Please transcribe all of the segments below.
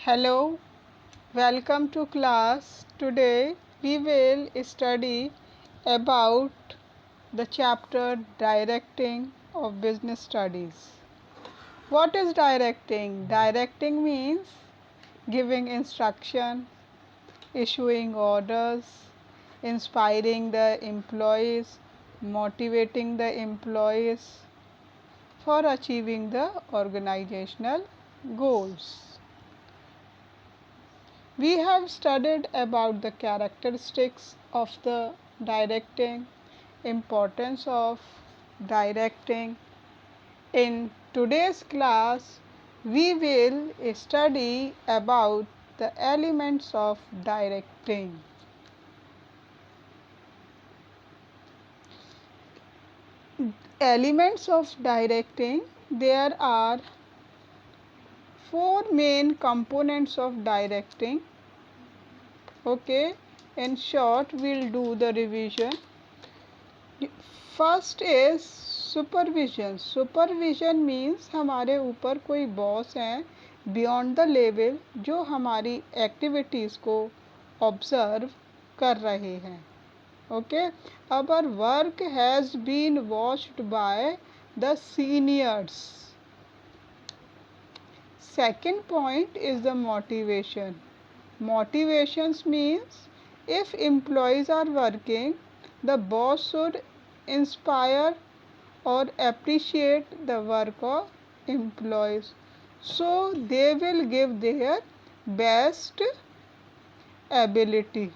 Hello, welcome to class. Today we will study about the chapter Directing of Business Studies. What is directing? Directing means giving instruction, issuing orders, inspiring the employees, motivating the employees for achieving the organizational goals. We have studied about the characteristics of the directing, importance of directing. In today's class, we will study about the elements of directing. Elements of directing, there are four main components of directing. Okay, in short we'll do the revision. First is supervision. Supervision means हमारे ऊपर कोई boss हैं beyond the level जो हमारी activities को observe कर रहे हैं. Okay, our work has been watched by the seniors. Second point is the motivation. Motivations means if employees are working, the boss should inspire or appreciate the work of employees, so they will give their best ability.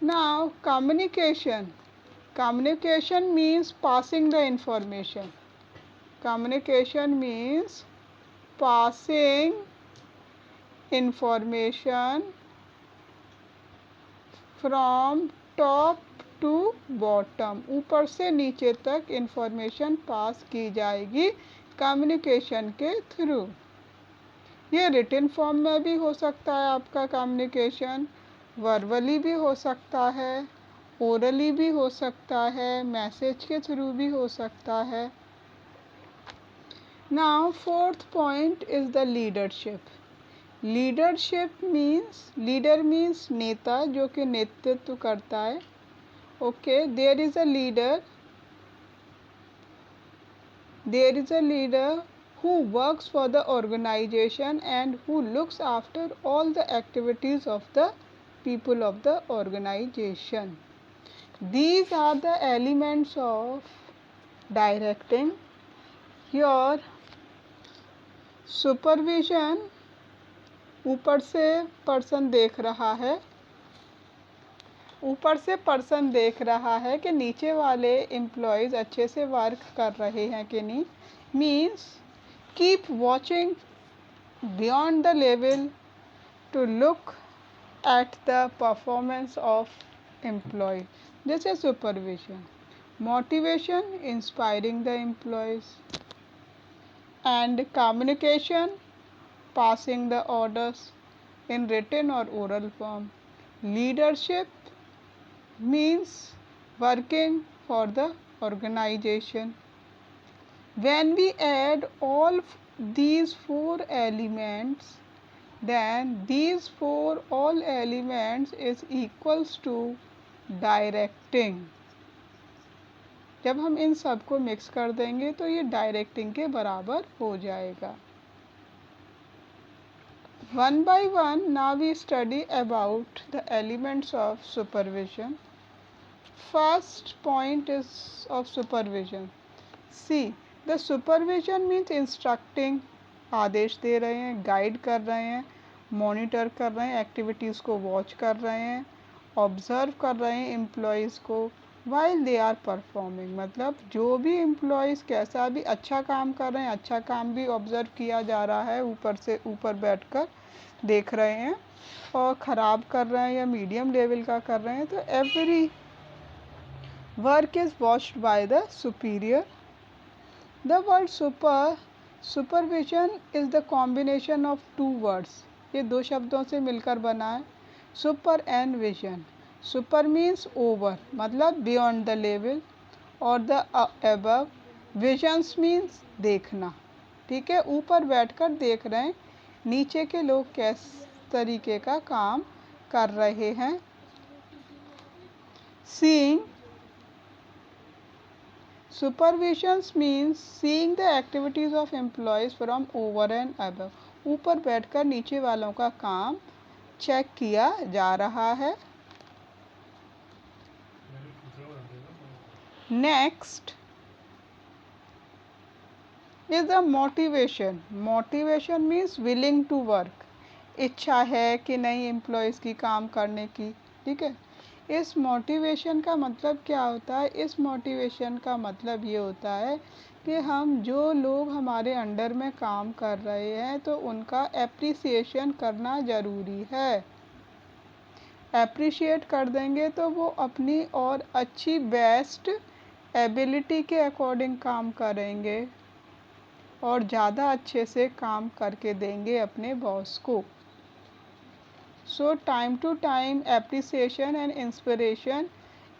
Now communication. Communication means passing the information. Communication means passing information from top to bottom. ऊपर से नीचे तक information pass की जाएगी communication के through. ये written form में भी हो सकता है आपका कम्युनिकेशन, वर्बली भी हो सकता है, ओरली भी हो सकता है, मैसेज के थ्रू भी हो सकता है. Now fourth point is the leadership. Leadership means, leader means नेता जो कि नेतृत्व करता है. Okay, there is a leader who works for the organization and who looks after all the activities of the people of the organization. These are the elements of directing. Your supervision, ऊपर से person देख रहा है, ऊपर से person देख रहा है कि नीचे वाले एम्प्लॉयज़ अच्छे से वर्क कर रहे हैं कि नहीं. Means keep watching beyond the level to look at the performance of employ. जैसे supervision. Motivation, inspiring the employees. And communication, passing the orders in written or oral form. Leadership means working for the organization. When we add all these four elements, then these all elements is equals to directing. जब हम इन सब को mix कर देंगे तो ये directing के बराबर हो जाएगा. One by one, now we study about the elements of supervision. First point is of supervision. See, the supervision means instructing. आदेश दे रहे हैं, गाइड कर रहे हैं, मॉनिटर कर रहे हैं, एक्टिविटीज़ को वॉच कर रहे हैं, ऑब्जर्व कर रहे हैं एम्प्लॉयज़ को while they are performing. मतलब जो भी एम्प्लॉयज़ कैसा भी अच्छा काम कर रहे हैं, अच्छा काम भी ऑब्जर्व किया जा रहा है, ऊपर से ऊपर बैठकर देख रहे हैं, और ख़राब कर रहे हैं या मीडियम लेवल का कर रहे हैं, तो every work is watched by the superior. The word supervision is the combination of two words. ये दो शब्दों से मिलकर बना है, super and vision. Super means over, मतलब बियॉन्ड द लेवल, और द अबव. विजन्स मीन्स देखना. ठीक है, ऊपर बैठकर देख रहे हैं नीचे के लोग किस तरीके का काम कर रहे हैं। Seeing supervisions means seeing the activities of employees from over and above, ऊपर बैठकर नीचे वालों का काम चेक किया जा रहा है। Next is the motivation. Motivation means willing to work, इच्छा है कि नहीं एम्प्लॉयज़ की काम करने की। ठीक है, इस मोटिवेशन का मतलब क्या होता है? इस मोटिवेशन का मतलब ये होता है कि हम जो लोग हमारे अंडर में काम कर रहे हैं तो उनका एप्रिसिएशन करना ज़रूरी है। एप्रिशिएट कर देंगे तो वो अपनी और अच्छी बेस्ट एबिलिटी के अकॉर्डिंग काम करेंगे और ज़्यादा अच्छे से काम करके देंगे अपने बॉस को। So time to time appreciation and inspiration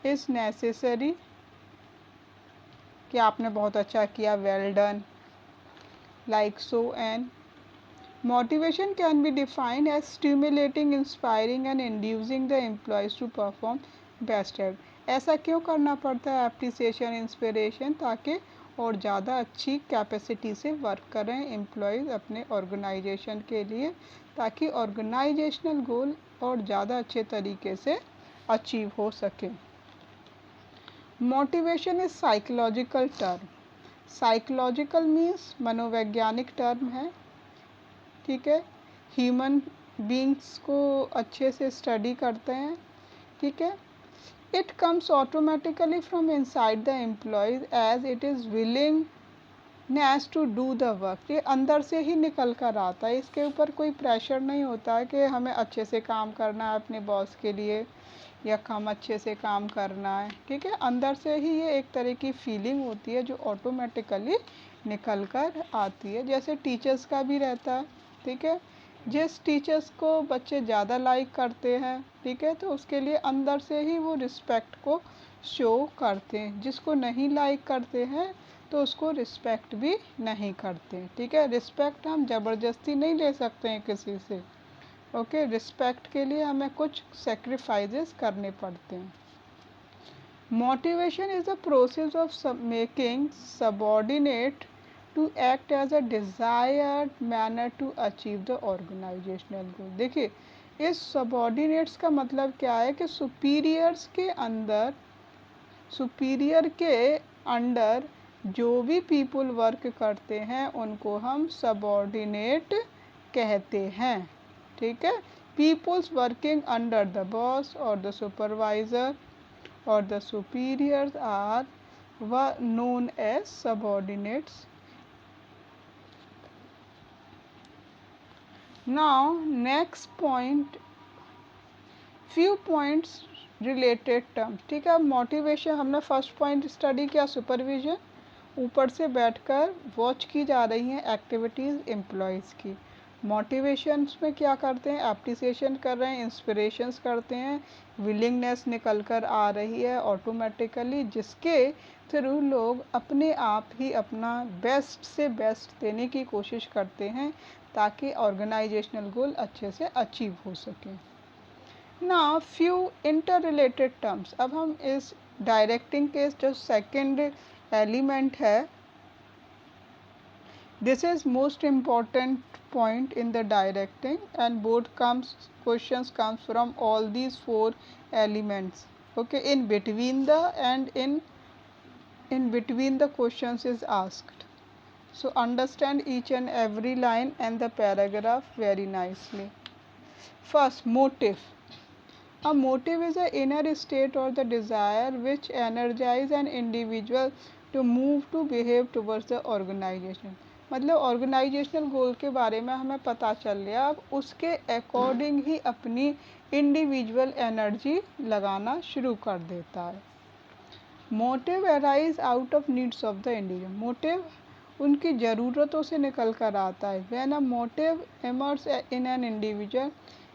is necessary कि आपने बहुत अच्छा किया, well done, like so. And motivation can be defined as stimulating, inspiring and inducing the employees to perform best at. ऐसा क्यों करना पड़ता है एप्रिसिएशन, इंस्पिरेशन? ताकि और ज़्यादा अच्छी कैपेसिटी से वर्क करें एम्प्लॉयज़ अपने ऑर्गेनाइजेशन के लिए, ताकि ऑर्गेनाइजेशनल गोल और ज़्यादा अच्छे तरीके से अचीव हो सके। Motivation is psychological term. Psychological means मनोवैज्ञानिक टर्म है। ठीक है, ह्यूमन बींग्स को अच्छे से स्टडी करते हैं। ठीक है, it comes automatically from inside the employees as it is willingness to do the work। ये अंदर से ही निकल कर आता है, इसके ऊपर कोई प्रेशर नहीं होता है कि हमें अच्छे से काम करना है अपने बॉस के लिए या कम अच्छे से काम करना है। ठीक है, अंदर से ही ये एक तरह की फीलिंग होती है जो ऑटोमेटिकली निकल कर आती है। जैसे टीचर्स का भी रहता है। ठीक है, जिस टीचर्स को बच्चे ज़्यादा लाइक करते हैं, ठीक है, तो उसके लिए अंदर से ही वो रिस्पेक्ट को शो करते हैं। जिसको नहीं लाइक करते हैं तो उसको रिस्पेक्ट भी नहीं करते। ठीक है, रिस्पेक्ट हम ज़बरदस्ती नहीं ले सकते हैं किसी से। ओके, रिस्पेक्ट के लिए हमें कुछ सेक्रीफाइसेस करने पड़ते हैं। Motivation is the process of making subordinate to act as a desired manner to achieve the organizational goal। देखिए, इस सबऑर्डिनेट्स का मतलब क्या है कि सुपीरियर्स के अंदर, सुपीरियर के अंडर जो भी पीपल वर्क करते हैं उनको हम सबऑर्डिनेट कहते हैं। ठीक है, peoples working under the boss और द सुपरवाइजर और the superiors are known as subordinates। Now next point, few points related terms। ठीक है, अब मोटिवेशन हमने फर्स्ट पॉइंट स्टडी किया, सुपरविजन, ऊपर से बैठकर वॉच की जा रही हैं एक्टिविटीज़ एम्प्लॉयज़ की। मोटिवेशंस में क्या करते हैं? एप्रिसिएशन कर रहे हैं, इंस्पिरेशंस करते हैं, विलिंगनेस निकल कर आ रही है ऑटोमेटिकली, जिसके थ्रू लोग अपने आप ही अपना बेस्ट से बेस्ट देने की कोशिश करते हैं ताकि ऑर्गेनाइजेशनल गोल अच्छे से अचीव हो सके। ना फ्यू इंटर रिलेटेड टर्म्स। अब हम इस डायरेक्टिंग के जो सेकेंड एलिमेंट है, this is most important point in the directing and board comes questions comes from all these four elements। okay, in between the and in between the questions is asked, so understand each and every line and the paragraph very nicely। first, motive। a motive is an inner state or the desire which energize an individual to move to behave towards the organization। मतलब organisational गोल के बारे में हमें पता चल गया, अब उसके अकॉर्डिंग ही अपनी इंडिविजुअल एनर्जी लगाना शुरू कर देता है। Motive arise out of needs of the individual. Motive उनकी ज़रूरतों से निकल कर आता है। When a motive emerges in an individual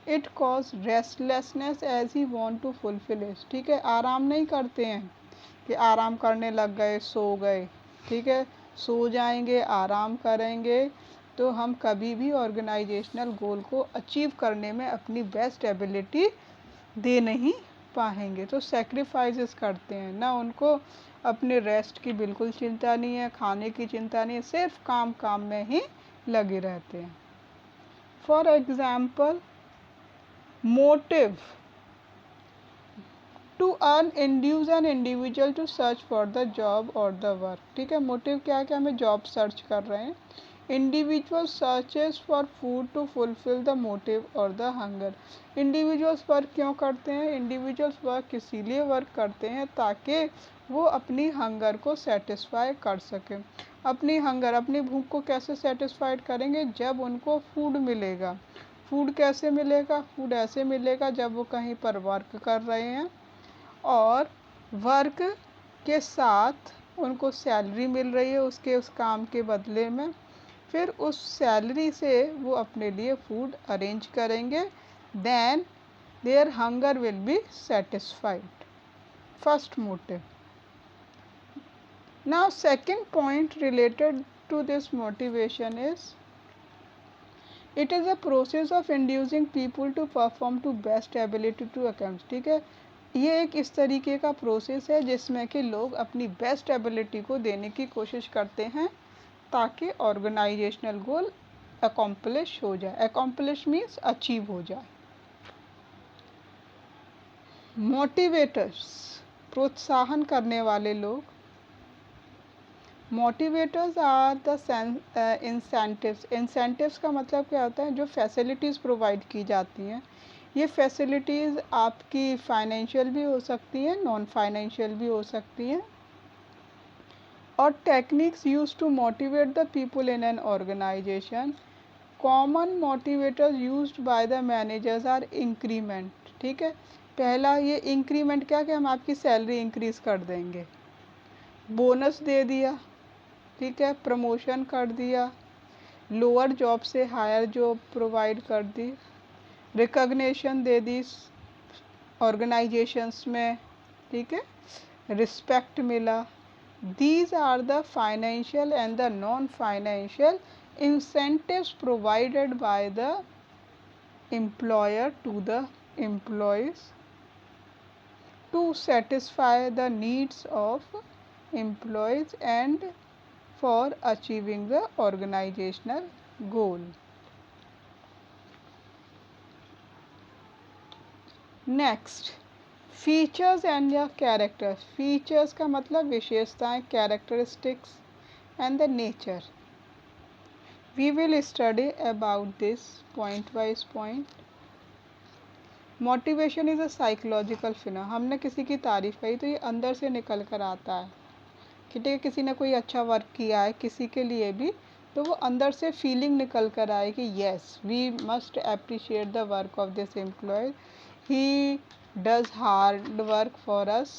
it cause restlessness as he want to fulfil it. ठीक है, आराम नहीं करते हैं कि आराम करने लग गए, सो गए। ठीक है, सो जाएंगे, आराम करेंगे, तो हम कभी भी ऑर्गेनाइजेशनल गोल को अचीव करने में अपनी बेस्ट एबिलिटी दे नहीं पाएंगे। तो सेक्रीफाइसेस करते हैं ना, उनको अपने रेस्ट की बिल्कुल चिंता नहीं है, खाने की चिंता नहीं है, सिर्फ काम काम में ही लगे रहते हैं। For example, motive to earn induce an individual to search for the job और द वर्क। ठीक है, मोटिव क्या है कि हमें जॉब सर्च कर रहे हैं। Individual searches for food to fulfil the motive और द हंगर। इंडिविजुअल्स वर्क क्यों करते हैं? इंडिविजुअल्स वर्क इसीलिए वर्क करते हैं ताकि वो अपनी हंगर को सेटिस्फाई कर सकें। अपनी हंगर, अपनी भूख को कैसे सेटिस्फाइड करेंगे? जब उनको फूड मिलेगा। फूड कैसे मिलेगा? फूड ऐसे मिलेगा जब वो कहीं पर वर्क कर रहे हैं और वर्क के साथ उनको सैलरी मिल रही है उस काम के बदले में। फिर उस सैलरी से वो अपने लिए फूड अरेंज करेंगे, then their hunger will be satisfied. First motive. Now second point related to this motivation is it is a process of inducing people to perform to best ability to account. ठीक है, ये एक इस तरीके का process है जिसमें कि लोग अपनी बेस्ट एबिलिटी को देने की कोशिश करते हैं ताकि ऑर्गेनाइजेशनल गोल अकॉम्प्लिश हो जाए। अकॉम्प्लिश मीन्स अचीव हो जाए। मोटिवेटर्स, प्रोत्साहन करने वाले लोग। Motivators are the incentives. Incentives का मतलब क्या होता है? जो फैसिलिटीज़ प्रोवाइड की जाती हैं। ये फैसिलिटीज़ आपकी फाइनेंशियल भी हो सकती हैं, नॉन फाइनेंशियल भी हो सकती हैं। और techniques use to motivate the people in an organisation. Common motivators used by the managers are increment. ठीक है, पहला ये इंक्रीमेंट क्या कि हम आपकी सैलरी इंक्रीज कर देंगे, बोनस दे दिया, ठीक है, प्रमोशन कर दिया, लोअर जॉब से हायर जॉब प्रोवाइड कर दी, रिकग्निशन दे दी ऑर्गेनाइजेशंस में, ठीक है, रिस्पेक्ट मिला। These are the financial and the non financial incentives provided by the employer to the employees to satisfy the needs of employees and for achieving the organizational goal. Next, features and your characters. Features का मतलब विशेषताएं, characteristics and the nature. We will study about this point by point. Motivation is a psychological phenomenon. हमने किसी की तारीफ कही तो ये अंदर से निकल कर आता है। ठीक है, किसी ने कोई अच्छा वर्क किया है किसी के लिए भी, तो वो अंदर से फीलिंग निकल कर आए कि yes we must appreciate the work of this employee, he does hard work for us.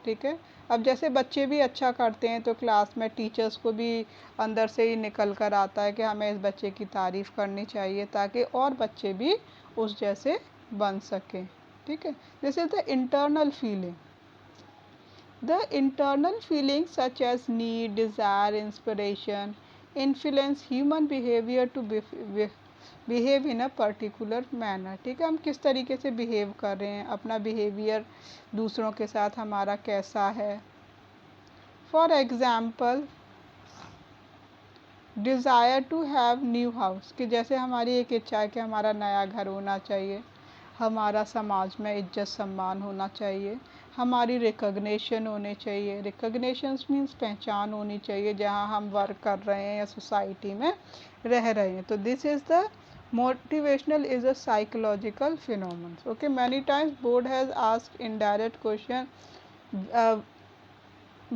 ठीक है, अब जैसे बच्चे भी अच्छा करते हैं तो क्लास में टीचर्स को भी अंदर से ही निकल कर आता है कि हमें इस बच्चे की तारीफ़ करनी चाहिए ताकि और बच्चे भी उस जैसे बन सकें। ठीक है, this is the internal feeling. The internal feeling such as need, desire, inspiration influence human behaviour to behave in a particular manner. ठीक है, हम किस तरीके से बिहेव कर रहे हैं, अपना बिहेवियर दूसरों के साथ हमारा कैसा है। For example, desire to have new house, कि जैसे हमारी एक इच्छा है कि हमारा नया घर होना चाहिए, हमारा समाज में इज्जत सम्मान होना चाहिए, हमारी रिकग्निशन होनी चाहिए। रिकग्निशंस मीन्स पहचान होनी चाहिए जहाँ हम वर्क कर रहे हैं या सोसाइटी में रह रहे हैं। तो this is the motivational is a psychological phenomenon. Okay, many times board has asked indirect question,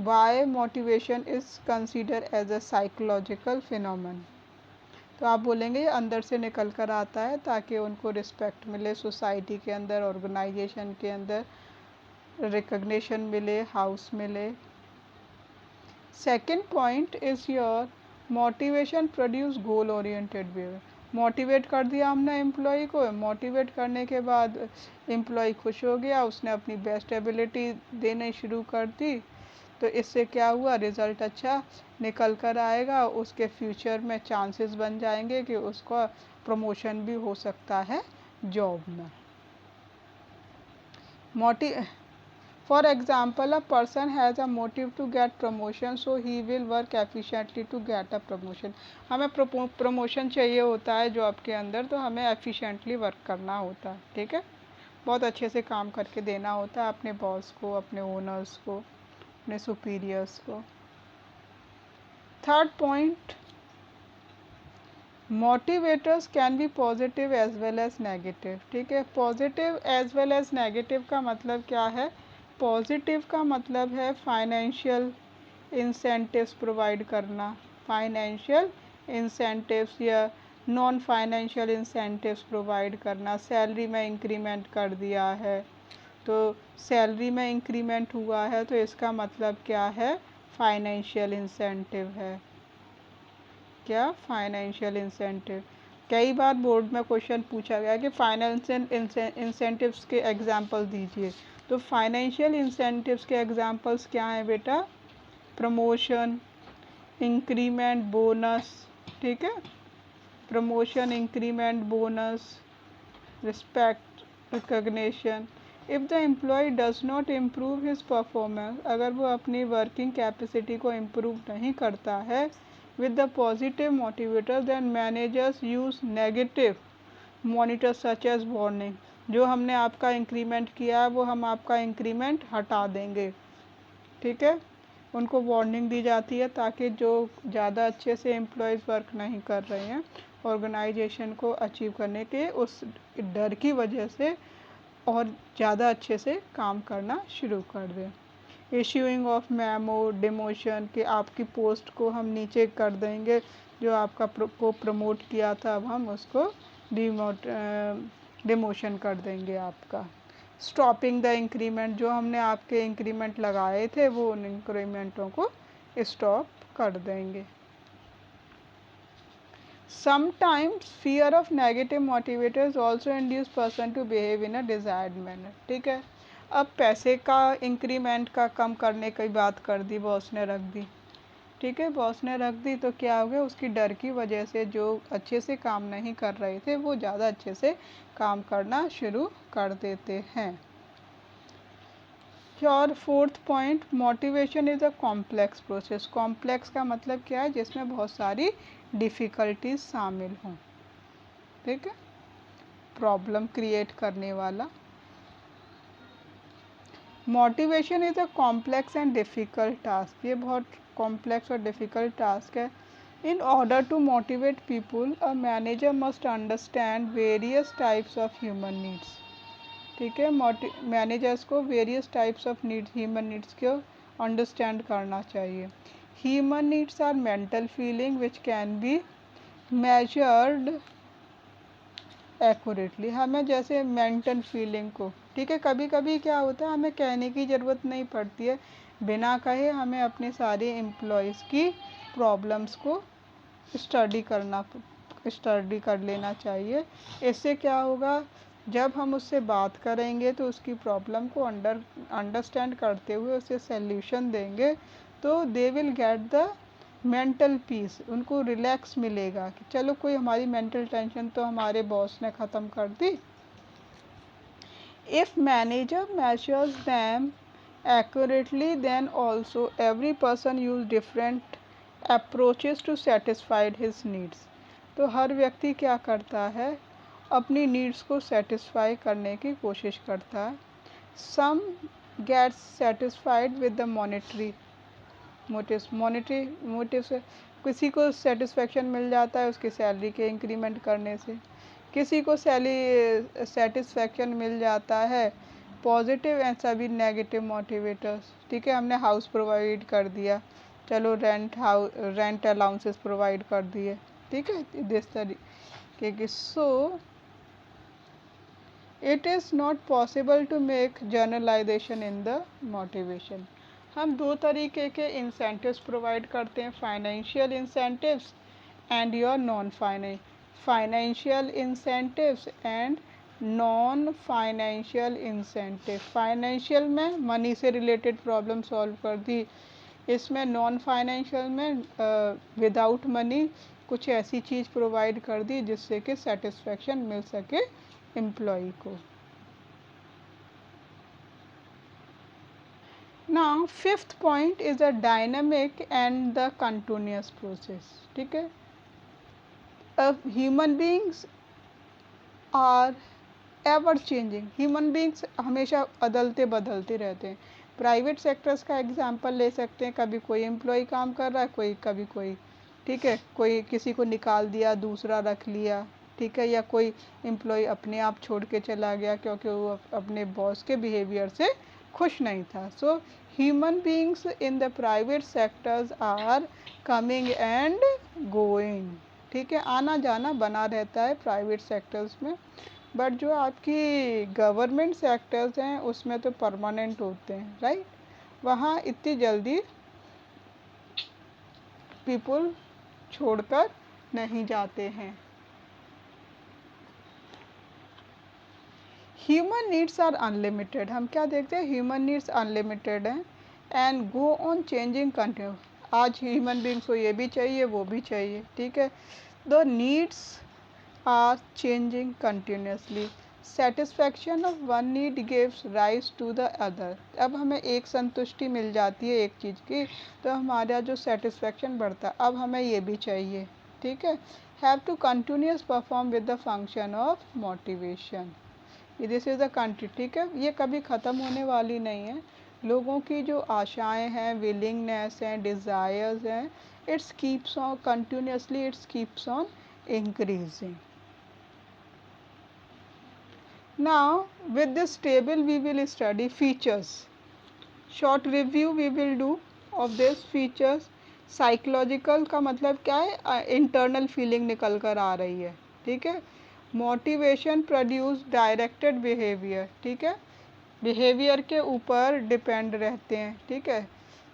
why motivation is considered as a psychological phenomenon. तो आप बोलेंगे ये अंदर से निकल कर आता है ताकि उनको रिस्पेक्ट मिले सोसाइटी के अंदर, ऑर्गेनाइजेशन के अंदर रिकग्निशन मिले, हाउस मिले। Second point is your motivation produce goal oriented behaviour. Motivate कर दिया हमने एम्प्लॉय को, मोटिवेट करने के बाद एम्प्लॉय खुश हो गया, उसने अपनी बेस्ट एबिलिटी देने शुरू कर दी, तो इससे क्या हुआ, रिज़ल्ट अच्छा निकल कर आएगा, उसके फ्यूचर में चांसेस बन जाएंगे कि उसका प्रमोशन भी हो सकता है जॉब में। Motive, for example, a person has a motive to get promotion, so he will work efficiently to get a promotion. हमें प्रमोशन चाहिए होता है जॉब के अंदर, तो हमें एफिशिएंटली वर्क करना होता है, ठीक है, बहुत अच्छे से काम करके देना होता है अपने बॉस को, अपने ओनर्स को, अपने सुपीरियर्स को। Third point, motivators can be positive as well as negative, ठीक है। Positive as well as negative का मतलब क्या है, पॉजिटिव का मतलब है फाइनेंशियल इंसेंटिव्स प्रोवाइड करना, फाइनेंशियल इंसेंटिव्स या नॉन फाइनेंशियल इंसेंटिव्स प्रोवाइड करना। सैलरी में इंक्रीमेंट कर दिया है, तो सैलरी में इंक्रीमेंट हुआ है, तो इसका मतलब क्या है, फाइनेंशियल इंसेंटिव है। क्या, फाइनेंशियल इंसेंटिव। कई बार बोर्ड में क्वेश्चन पूछा गया कि फाइनेंशियल इंसेंटिव्स के एग्जांपल दीजिए, तो फाइनेंशियल इंसेंटिव्स के एग्जांपल्स क्या हैं बेटा, प्रमोशन, इंक्रीमेंट, बोनस, ठीक है, promotion, increment, bonus, respect, recognition. If the employee does not improve his performance, अगर वो अपनी वर्किंग कैपेसिटी को इम्प्रूव नहीं करता है with the positive motivator, then managers use negative monitor such as warning। जो हमने आपका इंक्रीमेंट किया है वो हम आपका इंक्रीमेंट हटा देंगे, ठीक है, उनको वार्निंग दी जाती है ताकि जो ज़्यादा अच्छे से एम्प्लॉयज़ वर्क नहीं कर रहे हैं ऑर्गेनाइजेशन को अचीव करने के, उस डर की वजह से और ज़्यादा अच्छे से काम करना शुरू कर दें। इश्यूइंग ऑफ मेमो, डिमोशन, कि आपकी पोस्ट को हम नीचे कर देंगे, जो आपका को प्रमोट किया था अब हम उसको डिमोशन कर देंगे आपका। स्टॉपिंग द इंक्रीमेंट, जो हमने आपके इंक्रीमेंट लगाए थे वो उन इंक्रीमेंटों को स्टॉप कर देंगे। Sometimes fear of negative motivators also induce person to behave in a desired manner, ठीक है। अब पैसे का इंक्रीमेंट का कम करने की बात कर दी, बॉस ने रख दी, ठीक है, बॉस ने रख दी, तो क्या हो गया, उसकी डर की वजह से जो अच्छे से काम नहीं कर रहे थे वो ज़्यादा अच्छे से काम करना शुरू कर देते हैं। और fourth point, motivation is a complex process. Complex का मतलब क्या है, जिसमें बहुत सारी डिफ़िकल्टीज शामिल हों, ठीक है, प्रॉब्लम क्रिएट करने वाला। Motivation is a complex and difficult task, ये बहुत कॉम्प्लेक्स और डिफ़िकल्ट टास्क है। In order to motivate people, a manager must understand various types of human needs, ठीक है, मैनेजर्स को various types of needs, human needs को understand करना चाहिए। Human needs are mental feeling which can be measured accurately. हमें जैसे mental feeling को, ठीक है, कभी कभी क्या होता है, हमें कहने की ज़रूरत नहीं पड़ती है, बिना कहे हमें अपने सारे एम्प्लॉयज़ की प्रॉब्लम्स को स्टडी कर लेना चाहिए। इससे क्या होगा, जब हम उससे बात करेंगे तो उसकी प्रॉब्लम को अंडरस्टैंड करते हुए उसे सल्यूशन देंगे, तो they will get the mental peace, उनको रिलैक्स मिलेगा कि चलो कोई हमारी मेंटल टेंशन तो हमारे बॉस ने ख़त्म कर दी। If manager measures them accurately, then also every person use different approaches to satisfy his needs। तो हर व्यक्ति क्या करता है, अपनी नीड्स को सेटिस्फाई करने की कोशिश करता है। Some gets satisfied with the monetary motive से, किसी को सेटिस्फेक्शन मिल जाता है उसकी सैलरी के इंक्रीमेंट करने से, किसी को सेटिस्फेक्शन मिल जाता है पॉजिटिव एंड सभी नेगेटिव मोटिवेटर्स, ठीक है, हमने हाउस प्रोवाइड कर दिया, चलो रेंट अलाउंसेस प्रोवाइड कर दिए, ठीक है, दिस तरीके की। So it is not possible to make generalisation in the motivation. हम दो तरीके के इंसेंटिव्स प्रोवाइड करते हैं, financial incentives and your non financial incentives and non financial incentive, financial में मनी से रिलेटेड प्रॉब्लम सॉल्व कर दी, इसमें नॉन फाइनेंशियल में विदाउट मनी कुछ ऐसी चीज़ प्रोवाइड कर दी जिससे कि सेटिस्फेक्शन मिल सके एम्प्लॉय को। Now fifth point is a dynamic and the continuous process. ठीक है, अब human beings are ever changing, human beings हमेशा बदलते बदलते रहते हैं। प्राइवेट सेक्टर्स का एग्जांपल ले सकते हैं, कभी कोई एम्प्लॉय काम कर रहा है, कोई कभी कोई, ठीक है, कोई किसी को निकाल दिया दूसरा रख लिया, ठीक है, या कोई एम्प्लॉय अपने आप छोड़ के चला गया क्योंकि वो अपने बॉस के बिहेवियर से खुश नहीं था। So human beings in the private sectors are coming and going, ठीक है, आना जाना बना रहता है प्राइवेट सेक्टर्स में, बट जो आपकी गवर्नमेंट सेक्टर्स हैं उसमें तो परमानेंट होते हैं, राइट, वहाँ इतनी जल्दी पीपल छोड़कर नहीं जाते हैं। ह्यूमन नीड्स आर अनलिमिटेड, हम क्या देखते हैं, ह्यूमन नीड्स अनलिमिटेड हैं and go on changing continue, आज ह्यूमन बींग्स को ये भी चाहिए वो भी चाहिए, ठीक है, the needs are changing continuously, satisfaction of one need gives rise to the other, अब हमें एक संतुष्टि मिल जाती है एक चीज़ की तो हमारा जो सेटिस्फैक्शन बढ़ता है, अब हमें ये भी चाहिए, ठीक है, have to continuous perform with the function of motivation, this is the country, ठीक है, ये कभी ख़त्म होने वाली नहीं है, लोगों की जो आशाएं हैं, विलिंगनेस हैं, डिज़ायर्स हैं, it's keeps on continuously, it's keeps on increasing. Now with this table we will study features, short review we will do of this features। Psychological का मतलब क्या है, इंटरनल फीलिंग निकल कर आ रही है, ठीक है, मोटिवेशन प्रोड्यूस डायरेक्टेड बिहेवियर, ठीक है, बिहेवियर के ऊपर डिपेंड रहते हैं, ठीक है,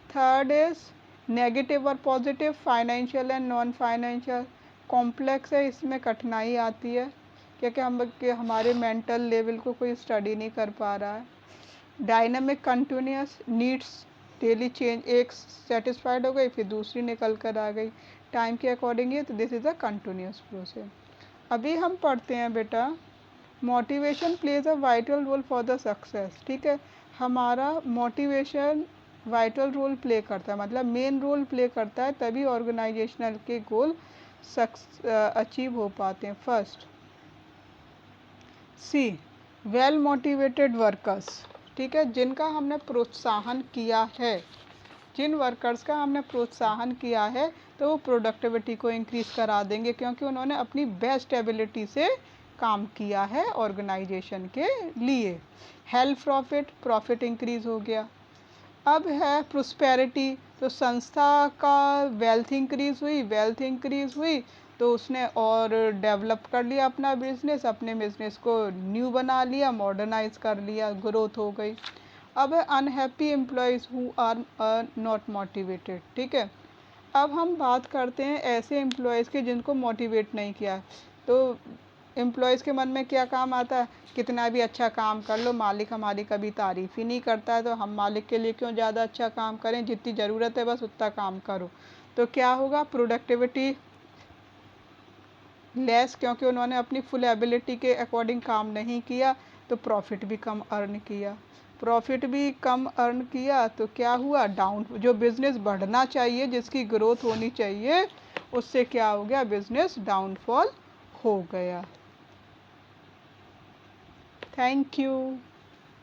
थर्ड इज नेगेटिव और positive, financial and non financial, complex है, इसमें कठिनाई आती है क्योंकि हमारे मेंटल लेवल को कोई स्टडी नहीं कर पा रहा है, dynamic continuous, needs daily change, एक सेटिस्फाइड हो गई फिर दूसरी निकल कर आ गई टाइम के अकॉर्डिंग, तो this is a continuous process. अभी हम पढ़ते हैं बेटा, motivation plays a vital role for the success, ठीक है, हमारा मोटिवेशन वाइटल रोल प्ले करता है, मतलब मेन रोल प्ले करता है, तभी ऑर्गेनाइजेशनल के गोल अचीव हो पाते हैं। फर्स्ट सी वेल मोटिवेटेड वर्कर्स, ठीक है, जिनका हमने प्रोत्साहन किया है, जिन वर्कर्स का हमने प्रोत्साहन किया है तो वो प्रोडक्टिविटी को इंक्रीज़ करा देंगे क्योंकि उन्होंने अपनी बेस्ट एबिलिटी से काम किया है ऑर्गेनाइजेशन के लिए। हेल्प प्रॉफिट, प्रॉफिट इंक्रीज़ हो गया। अब है प्रोस्पेरिटी, तो संस्था का वेल्थ इंक्रीज़ हुई, वेल्थ इंक्रीज़ हुई तो उसने और डेवलप कर लिया अपना बिजनेस, अपने बिजनेस को न्यू बना लिया, मॉडर्नाइज कर लिया, ग्रोथ हो गई। अब है unhappy employees who are not motivated, ठीक है, अब हम बात करते हैं ऐसे एम्प्लॉयज़ के जिनको मोटिवेट नहीं किया, तो एम्प्लॉयज़ के मन में क्या काम आता है, कितना भी अच्छा काम कर लो मालिक हमारी कभी तारीफ़ ही नहीं करता है, तो हम मालिक के लिए क्यों ज़्यादा अच्छा काम करें, जितनी ज़रूरत है बस उतना काम करो, तो क्या होगा, प्रोडक्टिविटी लेस, क्योंकि उन्होंने अपनी फुल एबिलिटी के अकॉर्डिंग काम नहीं किया, तो प्रॉफिट भी कम अर्न किया, प्रॉफिट भी कम अर्न किया तो क्या हुआ, डाउन, जो बिज़नेस बढ़ना चाहिए, जिसकी ग्रोथ होनी चाहिए, उससे क्या हो गया, बिज़नेस डाउनफॉल हो गया। Thank you.